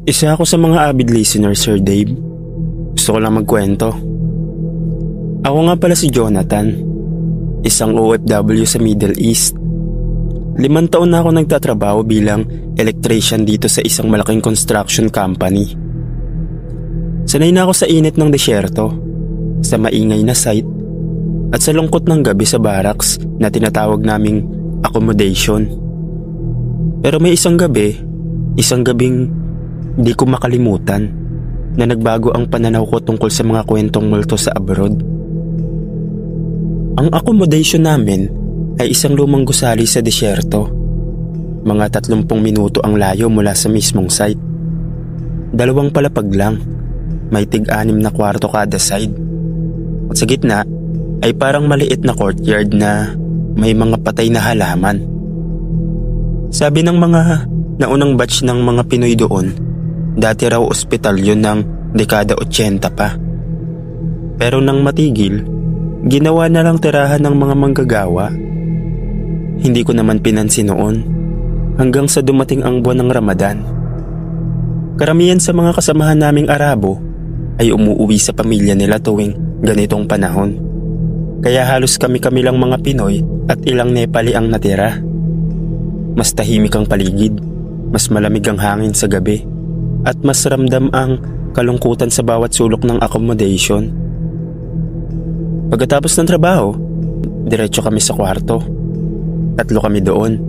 Isa ako sa mga avid listeners, Sir Dave. Gusto ko lang magkwento. Ako nga pala si Jonathan, isang OFW sa Middle East. 5 taon na ako nagtatrabaho bilang electrician dito sa isang malaking construction company. Sanay na ako sa init ng desyerto, sa maingay na site, at sa lungkot ng gabi sa barracks na tinatawag naming accommodation. Pero may isang gabing di ko makalimutan na nagbago ang pananaw ko tungkol sa mga kwentong multo sa abroad. Ang accommodation namin ay isang lumang gusali sa desyerto. Mga 30 minuto ang layo mula sa mismong site. 2 palapag lang, may tig-6 na kwarto kada side. At sa gitna ay parang maliit na courtyard na may mga patay na halaman. Sabi ng mga naunang batch ng mga Pinoy doon, dati raw ospital yun ng dekada 80 pa. Pero nang matigil, ginawa na lang tirahan ng mga manggagawa. Hindi ko naman pinansin noon hanggang sa dumating ang buwan ng Ramadan. Karamihan sa mga kasamahan naming Arabo ay umuuwi sa pamilya nila tuwing ganitong panahon. Kaya halos kami-kami lang mga Pinoy at ilang Nepali ang natira. Mas tahimik ang paligid, mas malamig ang hangin sa gabi, at mas ramdam ang kalungkutan sa bawat sulok ng accommodation. Pagkatapos ng trabaho, diretso kami sa kwarto. 3 kami doon.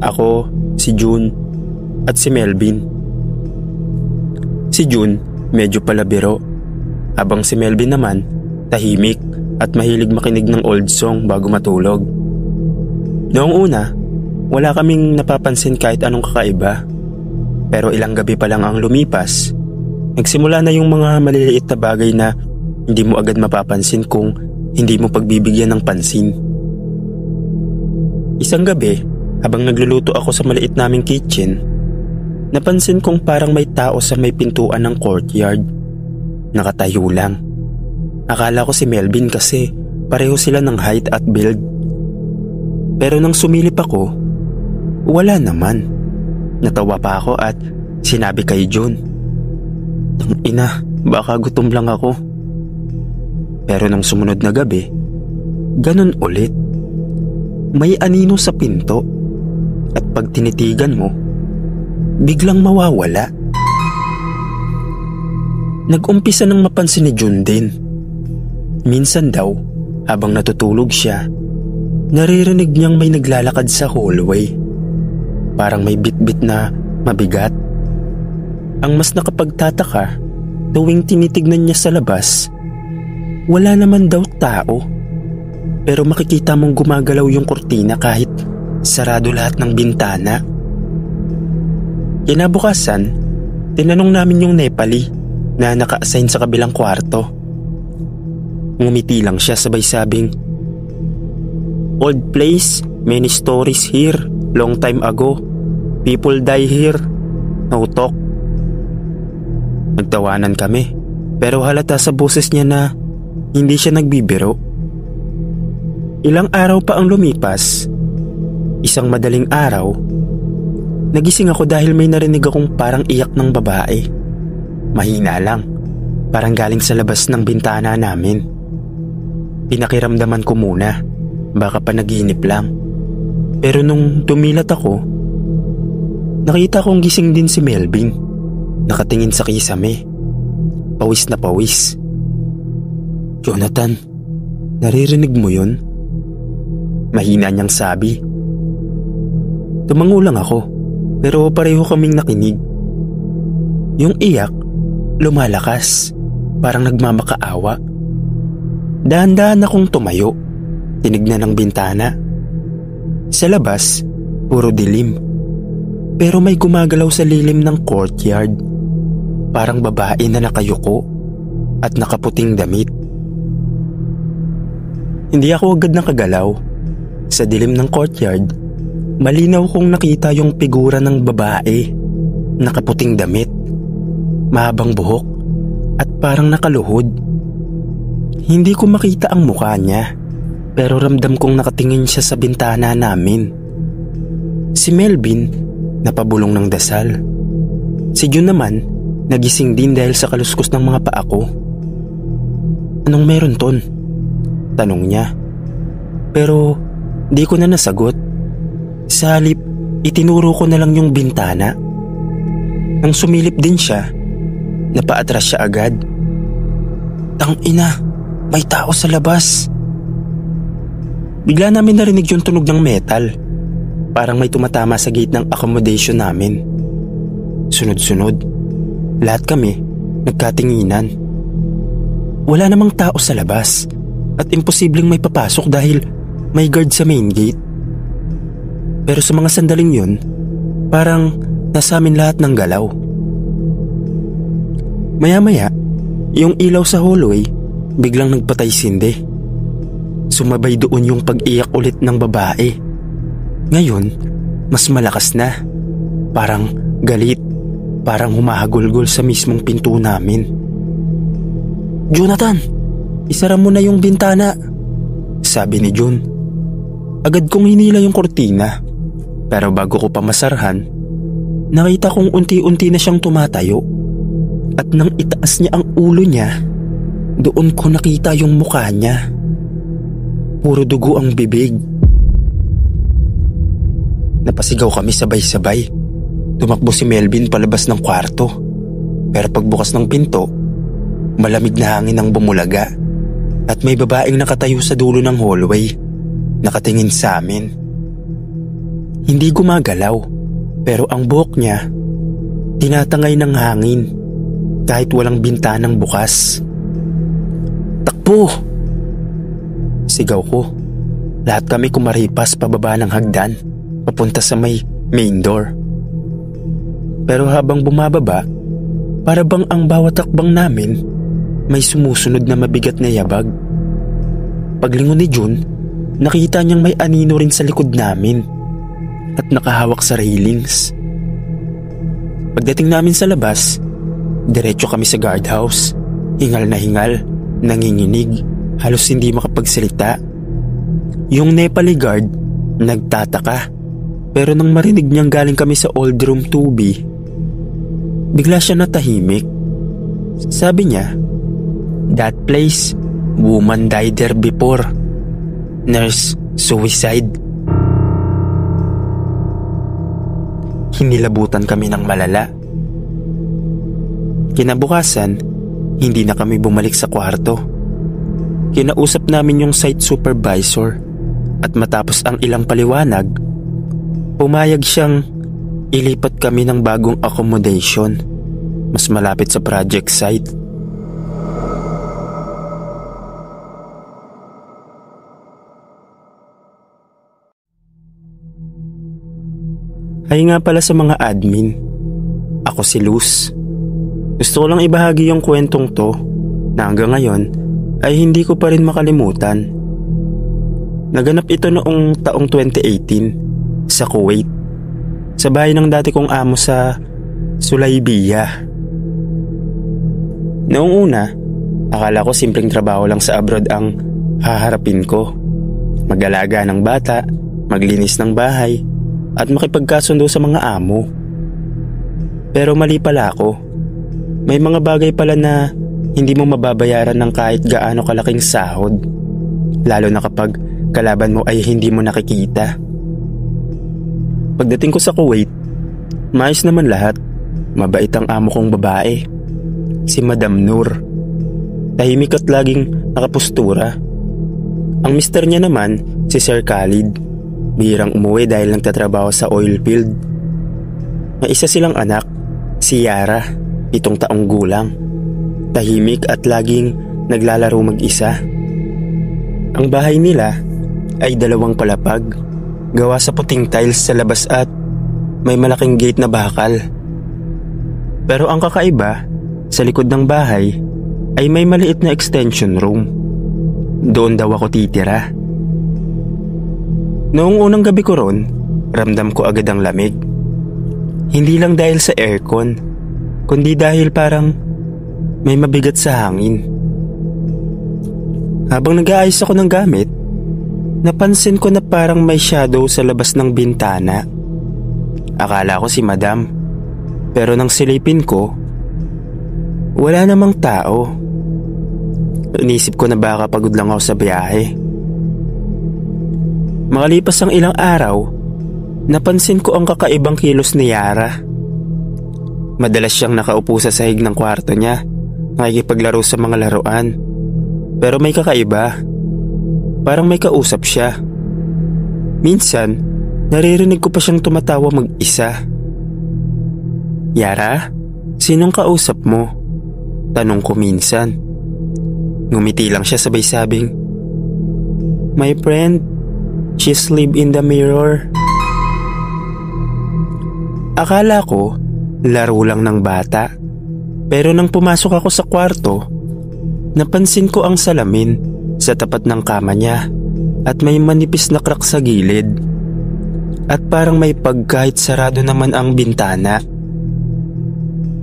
Ako, si June, at si Melvin. Si June, medyo palabiro, habang si Melvin naman, tahimik at mahilig makinig ng old song bago matulog. Noong una, wala kaming napapansin kahit anong kakaiba. Pero ilang gabi pa lang ang lumipas, nagsimula na yung mga maliliit na bagay na hindi mo agad mapapansin kung hindi mo pagbibigyan ng pansin. Isang gabi, habang nagluluto ako sa maliit naming kitchen, napansin kong parang may tao sa may pintuan ng courtyard. Nakatayo lang. Akala ko si Melvin kasi pareho sila ng height at build. Pero nang sumilip ako, wala naman. Natawa pa ako at sinabi kay John, "Ina, baka gutom lang ako." Pero nang sumunod na gabi, ganun ulit. May anino sa pinto at pag tinitigan mo, biglang mawawala. Nag-umpisa nang mapansin ni John din. Minsan daw, habang natutulog siya, naririnig niyang may naglalakad sa hallway. Parang may bitbit na mabigat. Ang mas nakapagtataka, tuwing tinitignan niya sa labas, wala naman daw tao. Pero makikita mong gumagalaw yung kurtina kahit sarado lahat ng bintana. Kinabukasan, tinanong namin yung Nepali na naka-assign sa kabilang kwarto. Ngumiti lang siya sabay sabing, "Old place, many stories here. Long time ago, people die here. No talk." Nagtawanan kami, pero halata sa boses niya na hindi siya nagbibiro. Ilang araw pa ang lumipas. Isang madaling araw, nagising ako dahil may narinig akong parang iyak ng babae. Mahina lang, parang galing sa labas ng bintana namin. Pinakiramdaman ko muna, baka panaginip lang. Pero nung tumilat ako, nakita kong gising din si Melvin. Nakatingin sa kisame. Pawis na pawis. "Jonathan, naririnig mo yun?" Mahina niyang sabi. Tumango lang ako, pero pareho kaming nakinig. Yung iyak, lumalakas, parang nagmamakaawa. Dahan-dahan akong tumayo, tinignan ang bintana. Sa labas, puro dilim. Pero may gumagalaw sa lilim ng courtyard. Parang babae na nakayuko at nakaputing damit. Hindi ako agad nakagalaw. Sa dilim ng courtyard, malinaw kong nakita yung figura ng babae. Nakaputing damit, mahabang buhok at parang nakaluhod. Hindi ko makita ang mukha niya, pero ramdam kong nakatingin siya sa bintana namin. Si Melvin napabulong ng dasal. Si Jun naman, nagising din dahil sa kaluskos ng mga paa ko. "Anong meron, Ton?" tanong niya. Pero di ko na nasagot. Sa halip, itinuro ko na lang yung bintana. Nang sumilip din siya, napaatras siya agad. "Tangina, may tao sa labas." Bigla namin narinig yung tunog ng metal. Parang may tumatama sa gate ng accommodation namin. Sunod-sunod, lahat kami nagkatinginan. Wala namang tao sa labas at imposibleng may papasok dahil may guard sa main gate. Pero sa mga sandaling yun, parang nasa amin lahat ng galaw. Maya-maya, yung ilaw sa hallway biglang nagpatay-sindi. Sumabay doon yung pag-iyak ulit ng babae. Ngayon, mas malakas na. Parang galit. Parang humahagulgol sa mismong pinto namin. "Jonathan, isara mo na yung bintana," sabi ni Jun. Agad kong hinila yung kortina. Pero bago ko pa masarhan, nakita kong unti-unti na siyang tumatayo. At nang itaas niya ang ulo niya, doon ko nakita yung mukha niya. Puro dugo ang bibig. Napasigaw kami sabay-sabay. Tumakbo si Melvin palabas ng kwarto. Pero pagbukas ng pinto, malamig na hangin ang bumulaga. At may babaeng nakatayo sa dulo ng hallway, nakatingin sa amin. Hindi gumagalaw, pero ang buhok niya tinatangay ng hangin kahit walang bintanang bukas. "Takbo!" sigaw ko. Lahat kami kumaripas pababa ng hagdan, papunta sa may main door. Pero habang bumababa, para bang ang bawat takbang namin may sumusunod na mabigat na yabag. Paglingon ni Jun, nakita niyang may anino rin sa likod namin at nakahawak sa railings. Pagdating namin sa labas, diretso kami sa guardhouse. Hingal na hingal, nanginginig, halos hindi makapagsalita. Yung Nepali guard nagtataka, pero nang marinig niyang galing kami sa old room 2B, bigla siya natahimik. Sabi niya, "That place, woman died there before. Nurse suicide." Hinilabutan kami ng malala. Kinabukasan, hindi na kami bumalik sa kwarto. Kinausap namin yung site supervisor at matapos ang ilang paliwanag, pumayag siyang ilipat kami ng bagong accommodation, mas malapit sa project site. Ay nga pala sa mga admin, ako si Luz. Gusto ko lang ibahagi yung kwentong to na hanggang ngayon ay hindi ko pa rin makalimutan. Naganap ito noong taong 2018 sa Kuwait, sa bahay ng dati kong amo sa Sulaybiyah. Noong una, akala ko simpleng trabaho lang sa abroad ang haharapin ko. Mag-alaga ng bata, maglinis ng bahay, at makipagkasundo sa mga amo. Pero mali pala ako. May mga bagay pala na hindi mo mababayaran ng kahit gaano kalaking sahod, lalo na kapag kalaban mo ay hindi mo nakikita. Pagdating ko sa Kuwait, maayos naman lahat. Mabait ang amo kong babae, si Madam Noor. Tahimik at laging nakapustura. Ang mister niya naman, si Sir Khalid. Bihirang umuwi dahil nagtatrabaho sa oil field. May isa silang anak, si Yara, 7 taong gulang. Tahimik at laging naglalaro mag-isa. Ang bahay nila ay 2 palapag, gawa sa puting tiles sa labas at may malaking gate na bakal. Pero ang kakaiba, sa likod ng bahay ay may maliit na extension room. Doon daw ako titira. Noong unang gabi ko ron, ramdam ko agad ang lamig. Hindi lang dahil sa aircon, kundi dahil parang may mabigat sa hangin. Habang nag-aayos ako ng gamit, napansin ko na parang may shadow sa labas ng bintana. Akala ko si Madam. Pero nang silipin ko, wala namang tao. Inisip ko na baka pagod lang ako sa biyahe. Makalipas ang ilang araw, napansin ko ang kakaibang kilos ni Yara. Madalas siyang nakaupo sa sahig ng kwarto niya, nakikipaglaro sa mga laruan. Pero may kakaiba. Parang may kausap siya. Minsan, naririnig ko pa siyang tumatawa mag-isa. "Yara, sinong kausap mo?" Tanong ko minsan. Ngumiti lang siya sabay sabing, "My friend, she sleep in the mirror." Akala ko, laro lang ng bata. Pero nang pumasok ako sa kwarto, napansin ko ang salamin sa tapat ng kama niya at may manipis na crack sa gilid. At parang may kahit sarado naman ang bintana.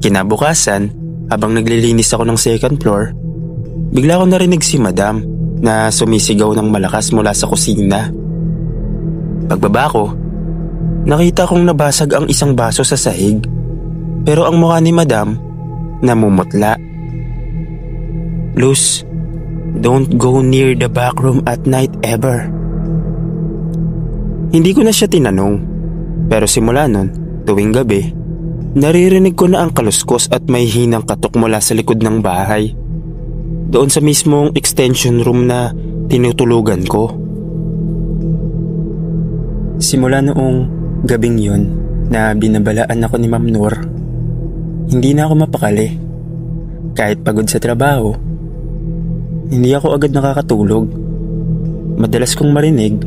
Kinabukasan, habang naglilinis ako ng second floor, bigla ko narinig si Madam na sumisigaw ng malakas mula sa kusina. Pagbaba ko, nakita kong nabasag ang isang baso sa sahig, pero ang mukha ni Madam namumutla. "Luz, don't go near the back room at night ever." Hindi ko na siya tinanong, pero simula nun, tuwing gabi, naririnig ko na ang kaluskos at may hinang katok mula sa likod ng bahay. Doon sa mismong extension room na tinutulugan ko. Simula noong gabing yun na binabalaan ako ni Ma'am Nur, hindi na ako mapakali. Kahit pagod sa trabaho, hindi ako agad nakakatulog. Madalas kong marinig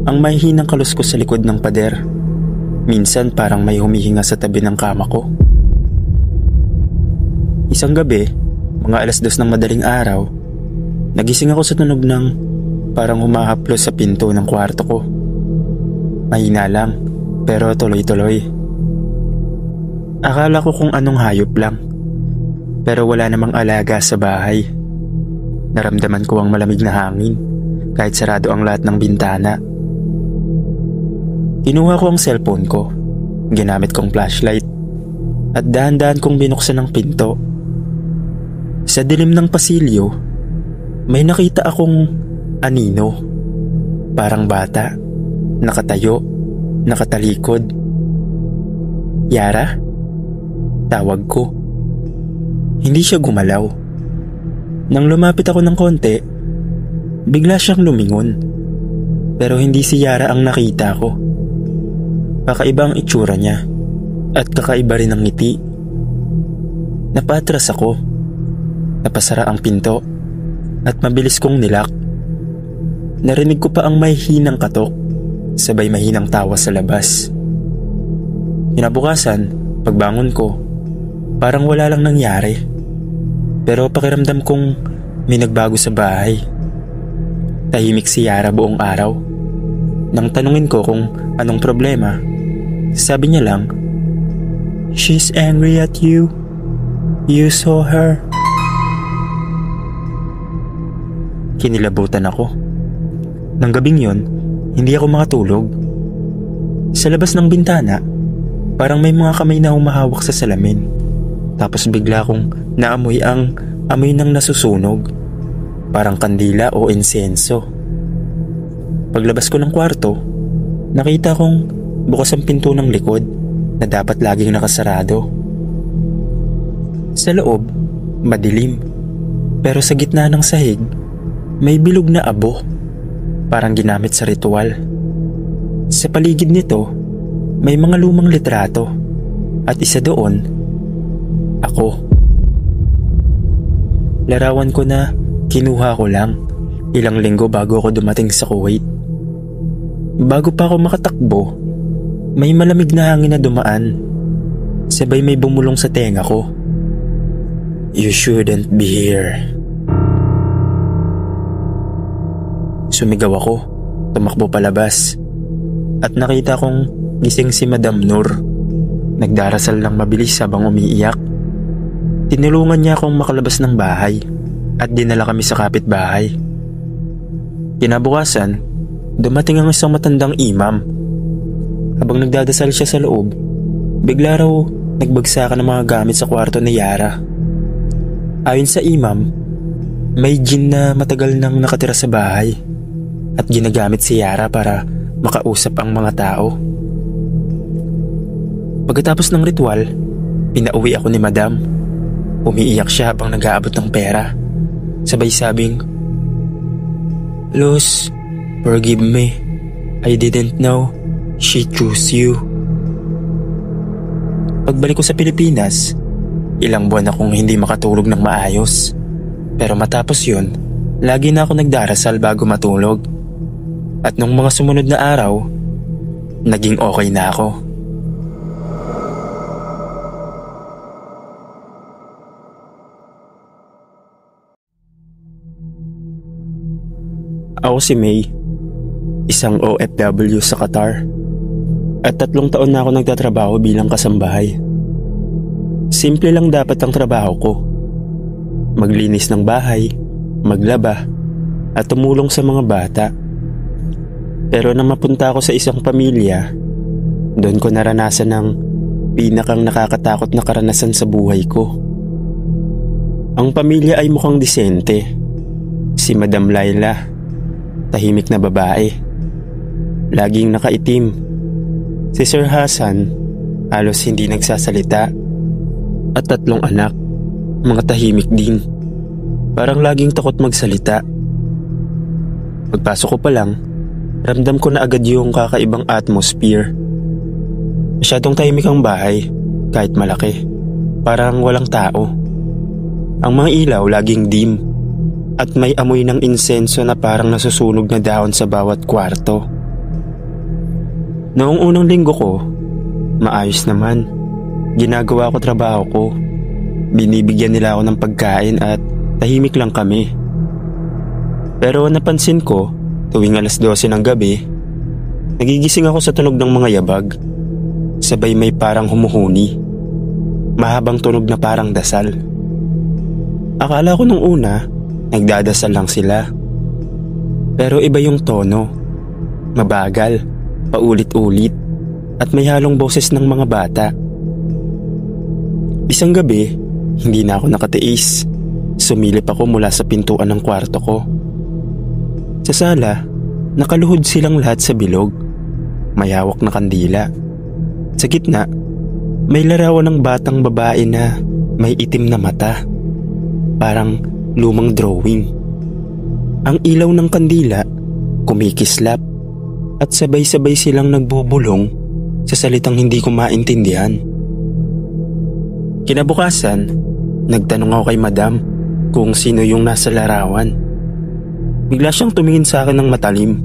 ang may hinang kaluskos sa likod ng pader. Minsan parang may humihinga sa tabi ng kama ko. Isang gabi, mga 2:00 ng madaling araw, nagising ako sa tunog ng parang humahaplos sa pinto ng kwarto ko. Mahina lang, pero tuloy-tuloy. Akala ko kung anong hayop lang, pero wala namang alaga sa bahay. Naramdaman ko ang malamig na hangin kahit sarado ang lahat ng bintana. Kinuha ko ang cellphone ko, ginamit kong flashlight, at dahan-dahan kong binuksan ang pinto. Sa dilim ng pasilyo, may nakita akong anino. Parang bata, nakatayo, nakatalikod. "Yara?" Tawag ko. Hindi siya gumalaw. Nang lumapit ako ng konti, bigla siyang lumingon. Pero hindi si Yara ang nakita ko. Kakaiba ang itsura niya at kakaiba rin ang ngiti. Napatras ako. Napasara ang pinto at mabilis kong nilak. Narinig ko pa ang may hinang katok, sabay mahinang tawa sa labas. Kinabukasan, pagbangon ko, parang wala lang nangyari. Pero pakiramdam kong may nagbago sa bahay. Tahimik si Yara buong araw. Nang tanungin ko kung anong problema, sabi niya lang, "She's angry at you. You saw her." Kinilabutan ako. Nang gabing yon, hindi ako makatulog. Sa labas ng bintana, parang may mga kamay na humahawak sa salamin. Tapos bigla kong naamoy ang amoy ng nasusunog. Parang kandila o insenso. Paglabas ko ng kwarto, nakita kong bukas ang pinto ng likod na dapat laging nakasarado. Sa loob, madilim. Pero sa gitna ng sahig, may bilog na abo. Parang ginamit sa ritual. Sa paligid nito, may mga lumang litrato. At isa doon, ako. Larawan ko na kinuha ko lang ilang linggo bago ako dumating sa Kuwait. Bago pa ako makatakbo, may malamig na hangin na dumaan. Sabay may bumulong sa tenga ko. "You shouldn't be here." Sumigaw ako, tumakbo palabas, at nakita kong gising si Madam Nur. Nagdarasal lang mabilis habang umiiyak. Tinulungan niya akong makalabas ng bahay at dinala kami sa kapitbahay. Kinabukasan, dumating ang isang matandang imam. Habang nagdadasal siya sa loob, bigla raw nagbagsakan ng mga gamit sa kwarto ni Yara. Ayon sa imam, may jinn na matagal nang nakatira sa bahay at ginagamit si Yara para makausap ang mga tao. Pagkatapos ng ritual, pinauwi ako ni Madam. Umiiyak siya habang nag-aabot ng pera. Sabay sabing, "Luz, forgive me. I didn't know she chose you." Pagbalik ko sa Pilipinas, ilang buwan akong hindi makatulog ng maayos. Pero matapos yun, lagi na ako nagdarasal bago matulog. At nung mga sumunod na araw, naging okay na ako. Ako si May, isang OFW sa Qatar. At 3 taon na ako nagtatrabaho bilang kasambahay. Simple lang dapat ang trabaho ko. Maglinis ng bahay, maglaba, at tumulong sa mga bata. Pero nang mapunta ako sa isang pamilya, doon ko naranasan ang pinakang nakakatakot na karanasan sa buhay ko. Ang pamilya ay mukhang disente. Si Madam Laila, tahimik na babae, laging nakaitim. Si Sir Hassan, halos hindi nagsasalita. At 3 anak, mga tahimik din. Parang laging takot magsalita. Pagpasok ko pa lang, ramdam ko na agad yung kakaibang atmosphere. Masyadong tahimik ang bahay, kahit malaki. Parang walang tao. Ang mga ilaw laging dim. At may amoy ng insenso na parang nasusunog na dahon sa bawat kwarto. Noong unang linggo ko, maayos naman. Ginagawa ko trabaho ko. Binibigyan nila ako ng pagkain at tahimik lang kami. Pero napansin ko, tuwing 12:00 ng gabi, nagigising ako sa tunog ng mga yabag. Sabay may parang humuhuni. Mahabang tunog na parang dasal. Akala ko nung una, nagdadasal lang sila. Pero iba yung tono. Mabagal, paulit-ulit, at may halong boses ng mga bata. Isang gabi, hindi na ako nakatiis. Sumilip ako mula sa pintuan ng kwarto ko. Sa sala, nakaluhod silang lahat sa bilog. May hawak na kandila. Sa gitna, may larawan ng batang babae na may itim na mata. Parang lumang drawing. Ang ilaw ng kandila kumikislap at sabay-sabay silang nagbubulong sa salitang hindi ko maintindihan. Kinabukasan, nagtanong ako kay Madam kung sino yung nasa larawan. Bigla siyang tumingin sa akin ng matalim.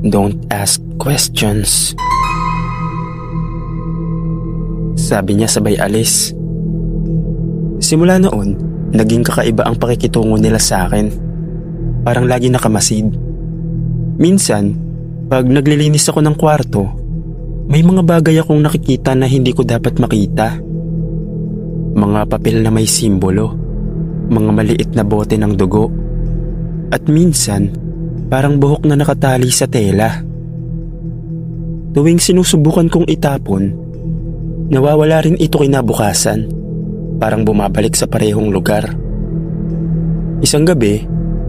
"Don't ask questions," sabi niya sabay alis. Simula noon, naging kakaiba ang pakikitungo nila sa akin. Parang lagi nakamasid. Minsan, pag naglilinis ako ng kwarto, may mga bagay akong nakikita na hindi ko dapat makita. Mga papel na may simbolo, mga maliit na bote ng dugo, at minsan, parang buhok na nakatali sa tela. Tuwing sinusubukan kong itapon, nawawala rin ito kinabukasan. Parang bumabalik sa parehong lugar. Isang gabi,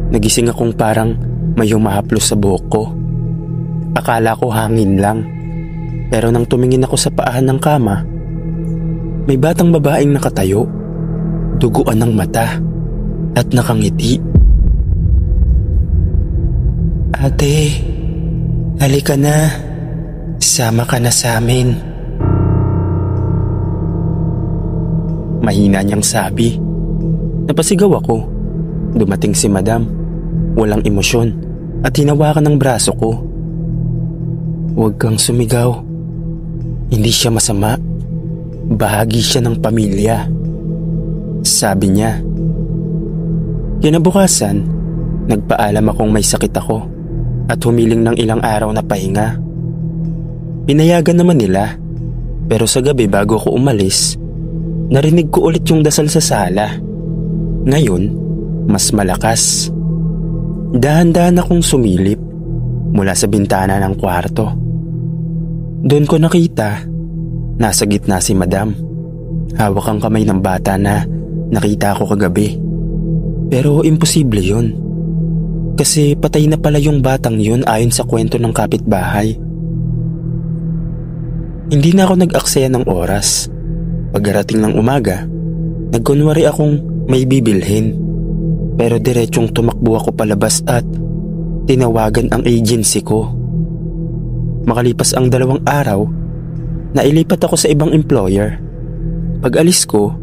nagising akong parang may humahaplos sa buhok ko. Akala ko hangin lang. Pero nang tumingin ako sa paahan ng kama, may batang babaeng nakatayo, duguan ng mata, at nakangiti. "Ate, halika na. Sama ka na sa amin." Mahina niyang sabi. Napasigaw ako. Dumating si Madam. Walang emosyon at hinawakan ng braso ko. "Huwag kang sumigaw. Hindi siya masama. Bahagi siya ng pamilya," sabi niya. Kinabukasan, nagpaalam akong may sakit ako at humiling ng ilang araw na pahinga. Pinayagan naman nila, pero sa gabi bago ako umalis, narinig ko ulit yung dasal sa sala. Ngayon, mas malakas. Dahan-dahan akong sumilip mula sa bintana ng kwarto. Doon ko nakita Nasa gitna si Madam. Hawak ang kamay ng bata na nakita ko kagabi. Pero imposible yun. Kasi patay na pala yung batang yun ayon sa kwento ng kapitbahay. Hindi na ako nag-aksaya ng oras. Pagkarating ng umaga, nagkunwari akong may bibilhin. Pero diretsong tumakbo ako palabas at tinawagan ang agency ko. Makalipas ang 2 araw, nailipat ako sa ibang employer. Pag alis ko,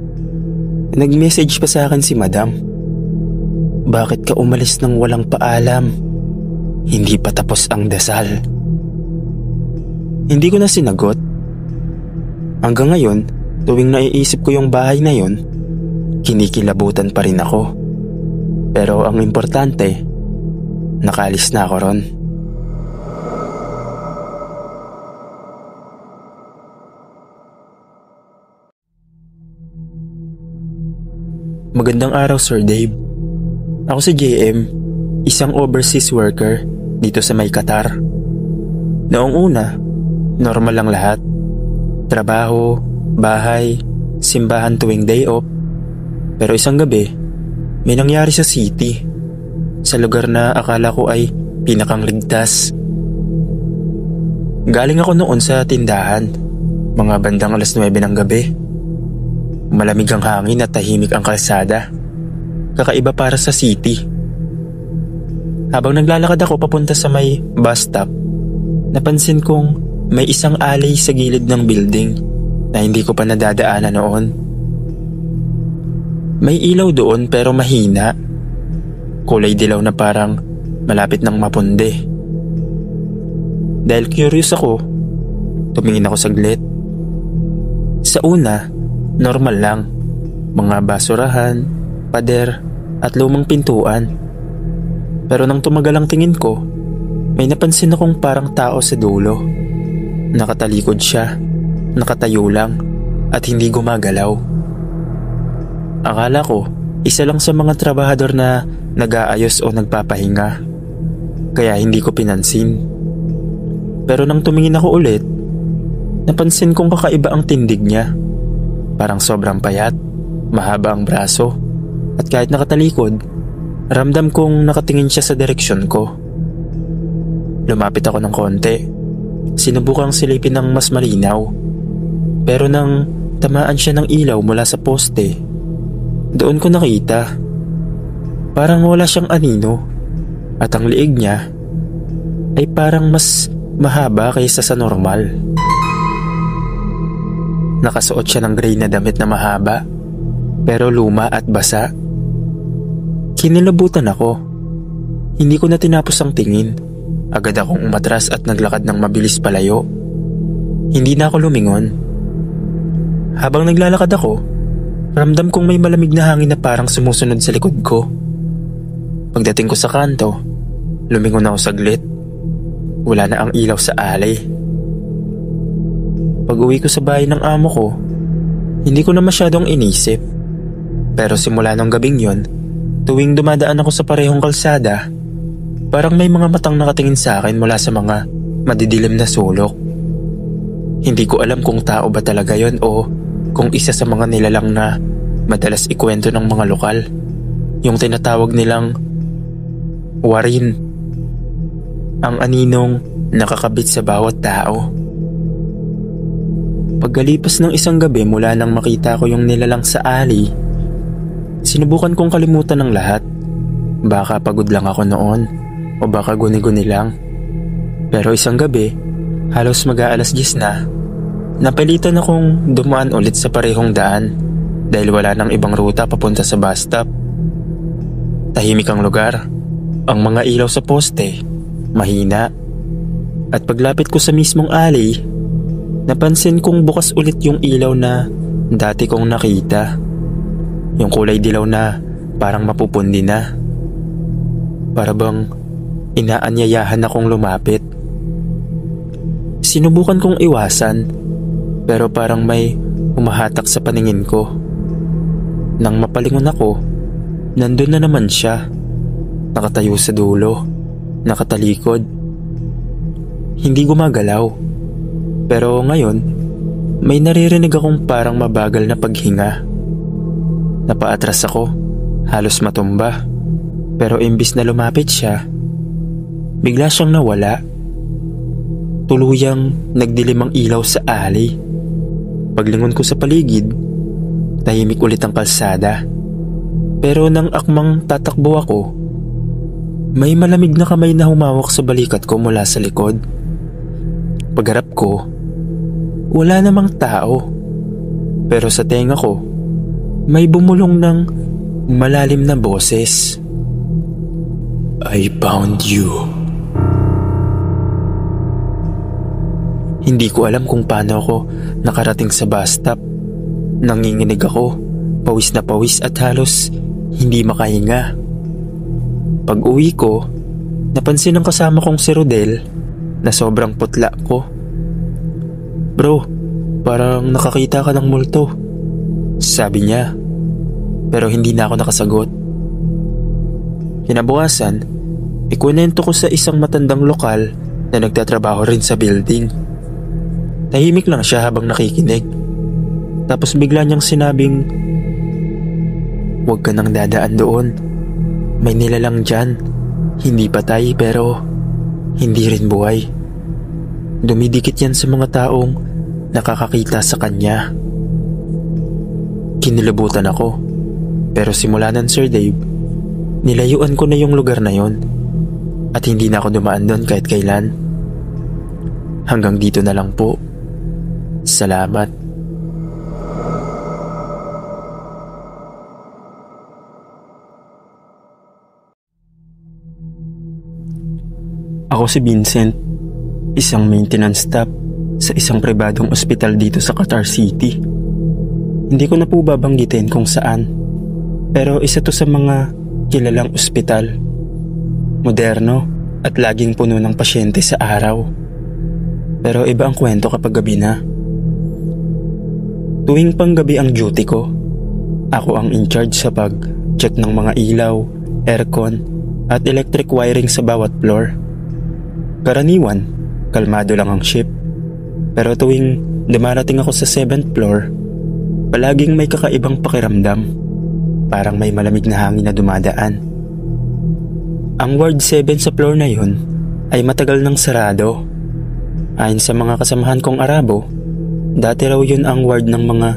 nag-message pa sa akin si Madam. Bakit ka umalis nang walang paalam? Hindi pa tapos ang dasal. Hindi ko na sinagot. Hanggang ngayon, tuwing naiisip ko yung bahay na yon, kinikilabutan pa rin ako. Pero ang importante, nakalis na ako ron. Magandang araw, Sir Dave. Ako si JM, isang overseas worker dito sa may Qatar. Noong una, normal lang lahat. Trabaho, bahay, simbahan tuwing day off. Pero isang gabi, may nangyari sa city. Sa lugar na akala ko ay pinakang ligtas. Galing ako noon sa tindahan, mga bandang 9:00 ng gabi. Malamig ang hangin at tahimik ang kalsada. Kakaiba para sa city. Habang naglalakad ako papunta sa may bus stop, napansin kong may isang alley sa gilid ng building na hindi ko pa nadadaanan noon. May ilaw doon pero mahina. Kulay dilaw na parang malapit nang mapundi. Dahil curious ako, tumingin ako saglit. Sa una, normal lang. Mga basurahan, pader at lumang pintuan. Pero nang tumagal ang tingin ko, may napansin akong parang tao sa dulo. Nakatalikod siya, nakatayo lang at hindi gumagalaw. Akala ko, isa lang sa mga trabahador na nag-aayos o nagpapahinga. Kaya hindi ko pinansin. Pero nang tumingin ako ulit, napansin kong kakaiba ang tindig niya. Parang sobrang payat, mahaba ang braso. At kahit nakatalikod, ramdam kong nakatingin siya sa direksyon ko. Lumapit ako ng konti. Sinubukang silipin ng mas malinaw. Pero nang tamaan siya ng ilaw mula sa poste, doon ko nakita. Parang wala siyang anino. At ang liig niya ay parang mas mahaba kaysa sa normal. Nakasuot siya ng gray na damit na mahaba, pero luma at basa. Kinilabutan ako. Hindi ko na tinapos ang tingin. Agad akong umatras at naglakad ng mabilis palayo. Hindi na ako lumingon. Habang naglalakad ako, ramdam kong may malamig na hangin na parang sumusunod sa likod ko. Pagdating ko sa kanto, lumingon ako saglit. Wala na ang ilaw sa alley. Pag-uwi ko sa bahay ng amo ko, hindi ko na masyadong inisip. Pero simula nung gabing yon, tuwing dumadaan ako sa parehong kalsada, parang may mga matang nakatingin sa akin mula sa mga madidilim na sulok. Hindi ko alam kung tao ba talaga yon o kung isa sa mga nilalang na madalas ikwento ng mga lokal. Yung tinatawag nilang warin. Ang aninong nakakabit sa bawat tao. Pagkalipas ng isang gabi mula nang makita ko yung nilalang sa alley, sinubukan kong kalimutan ng lahat. Baka pagod lang ako noon o baka guni-guni lang. Pero isang gabi, halos mag-aalas 10 na, napilitan akong dumaan ulit sa parehong daan dahil wala nang ibang ruta papunta sa bus stop. Tahimik ang lugar, ang mga ilaw sa poste, mahina. At paglapit ko sa mismong alley, napansin kong bukas ulit yung ilaw na dati kong nakita. Yung kulay dilaw na parang mapupundi na. Para bang inaanyayahan akong lumapit. Sinubukan kong iwasan, pero parang may humahatak sa paningin ko. Nang mapalingon ako, nandun na naman siya. Nakatayo sa dulo, nakatalikod. Hindi gumagalaw. Pero ngayon, may naririnig akong parang mabagal na paghinga. Napaatras ako, halos matumba. Pero imbis na lumapit siya, bigla siyang nawala. Tuluyang nagdilim ang ilaw sa alley. Paglingon ko sa paligid, tahimik ulit ang kalsada. Pero nang akmang tatakbo ako, may malamig na kamay na humawak sa balikat ko mula sa likod. Pagharap ko, wala namang tao. Pero sa tenga ko, may bumulong ng malalim na boses. I found you. Hindi ko alam kung paano ako nakarating sa bus stop. Nanginginig ako, pawis na pawis at halos hindi makahinga. Pag uwi ko, napansin ng kasama kong si Rodel na sobrang putla ko. Bro, parang nakakita ka ng multo, sabi niya. Pero hindi na ako nakasagot. Kinabukasan, ikunento ko sa isang matandang lokal na nagtatrabaho rin sa building. Tahimik lang siya habang nakikinig. Tapos bigla niyang sinabing, "Huwag ka nang dadaan doon. May nilalang dyan. Hindi patay pero hindi rin buhay. Dumidikit yan sa mga taong nakakakita sa kanya." Kinilabutan ako. Pero simula nun, Sir Dave, nilayuan ko na yung lugar na yon at hindi na ako dumaan doon kahit kailan. Hanggang dito na lang po. Salamat. Ako si Vincent, isang maintenance staff sa isang pribadong ospital dito sa Qatar City. Hindi ko na po babanggitin kung saan, pero isa to sa mga kilalang ospital. Moderno at laging puno ng pasyente sa araw. Pero iba ang kwento kapag gabi na. Tuwing panggabi ang duty ko, ako ang in charge sa pag-check ng mga ilaw, aircon at electric wiring sa bawat floor. Karaniwan, kalmado lang ang shift. Pero tuwing dumarating ako sa 7th floor, palaging may kakaibang pakiramdam. Parang may malamig na hangin na dumadaan. Ang ward 7 sa floor na yun ay matagal nang sarado. Ayon sa mga kasamahan kong Arabo, dati raw yun ang ward ng mga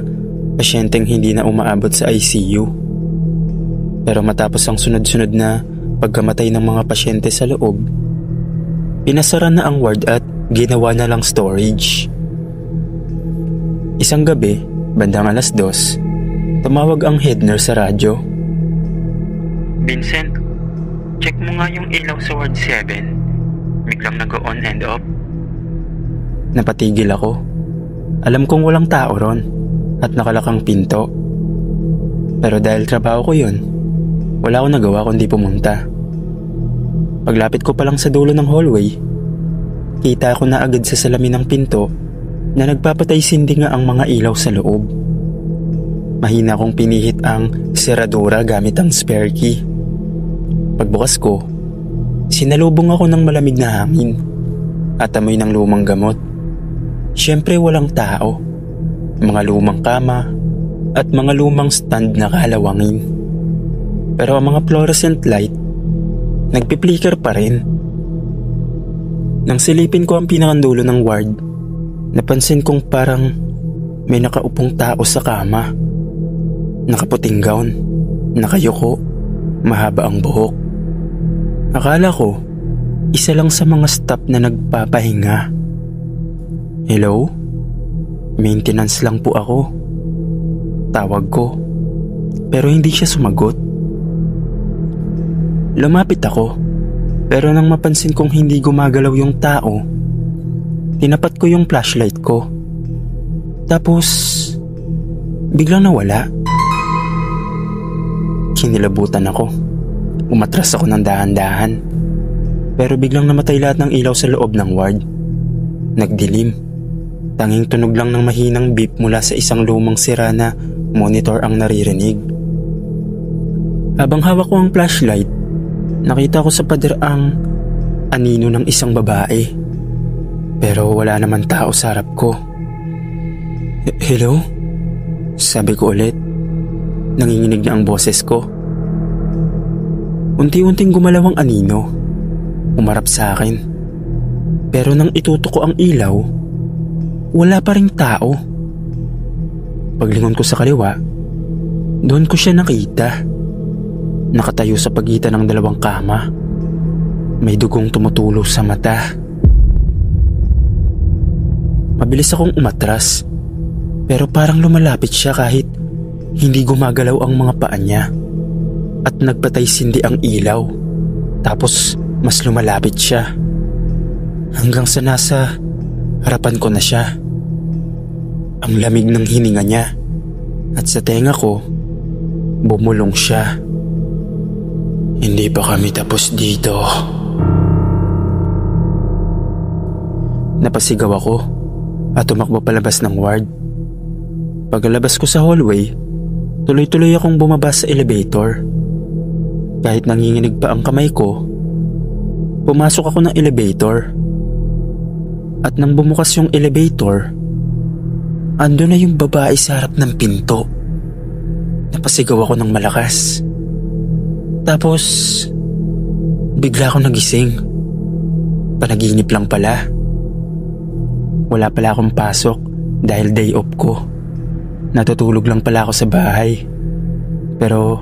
pasyenteng hindi na umaabot sa ICU. Pero matapos ang sunod-sunod na pagkamatay ng mga pasyente sa loob, pinasara na ang ward at ginawa na lang storage. Isang gabi, bandang 2:00, tumawag ang head nurse sa radyo. "Vincent, check mo nga yung ilaw sa ward 7. Biglang nag-on and off." Napatigil ako. Alam kong walang tao ron at nakalakang pinto. Pero dahil trabaho ko yun, wala akong nagawa kundi pumunta. Paglapit ko pa lang sa dulo ng hallway, kita ko na agad sa salamin ng pinto na nagpapatay sindi nga ang mga ilaw sa loob. Mahina kong pinihit ang seradura gamit ang spare key. Pagbukas ko, sinalubong ako ng malamig na hangin at amoy ng lumang gamot. Siyempre walang tao, mga lumang kama at mga lumang stand na kalawangin. Pero ang mga fluorescent light, nagpi-flicker pa rin. Nang silipin ko ang pinakandulo ng ward, napansin kong parang may nakaupong tao sa kama. Nakaputing gown, nakayuko, mahaba ang buhok. Akala ko, isa lang sa mga staff na nagpapahinga. "Hello? Maintenance lang po ako." Tawag ko, pero hindi siya sumagot. Lumapit ako, pero nang mapansin kong hindi gumagalaw yung tao, tinapat ko yung flashlight ko. Tapos, biglang nawala. Kinilabutan ako. Umatras ako ng dahan-dahan. Pero biglang namatay lahat ng ilaw sa loob ng ward. Nagdilim. Tanging tunog lang ng mahinang beep mula sa isang lumang sira na monitor ang naririnig. Habang hawak ko ang flashlight, nakita ko sa pader ang anino ng isang babae. Pero wala naman tao sa harap ko. Hello? Sabi ko ulit. Nanginginig na ang boses ko. Unti-unting gumalaw ang anino. Umarap sa akin. Pero nang itutok ko ang ilaw, wala pa ring tao. Paglingon ko sa kaliwa, doon ko siya nakita. Nakatayo sa pagitan ng dalawang kama. May dugong tumutulo sa mata. Mabilis akong umatras, pero parang lumalapit siya kahit hindi gumagalaw ang mga paa niya. At nagpatay-sindi ang ilaw. Tapos mas lumalapit siya. Hanggang sa nasa harapan ko na siya. Ang lamig ng hininga niya. At sa tenga ko, bumulong siya. Hindi pa kami tapos dito. Napasigaw ako at tumakbo palabas ng ward. Pagkalabas ko sa hallway, tuloy-tuloy akong bumaba sa elevator. Kahit nanginginig pa ang kamay ko, pumasok ako ng elevator. At nang bumukas yung elevator, ando na yung babae sa harap ng pinto. Napasigaw ako ng malakas. Tapos, bigla akong nagising. Panaginip lang pala. Wala pala akong pasok dahil day off ko. Natutulog lang pala ako sa bahay. Pero,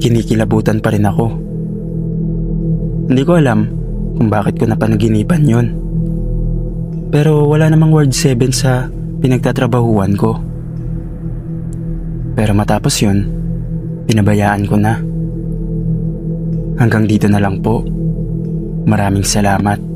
kinikilabutan pa rin ako. Hindi ko alam kung bakit ko napanaginipan yun. Pero wala namang ward 7 sa pinagtatrabahuan ko. Pero matapos yun, pinabayaan ko na. Hanggang dito na lang po. Maraming salamat.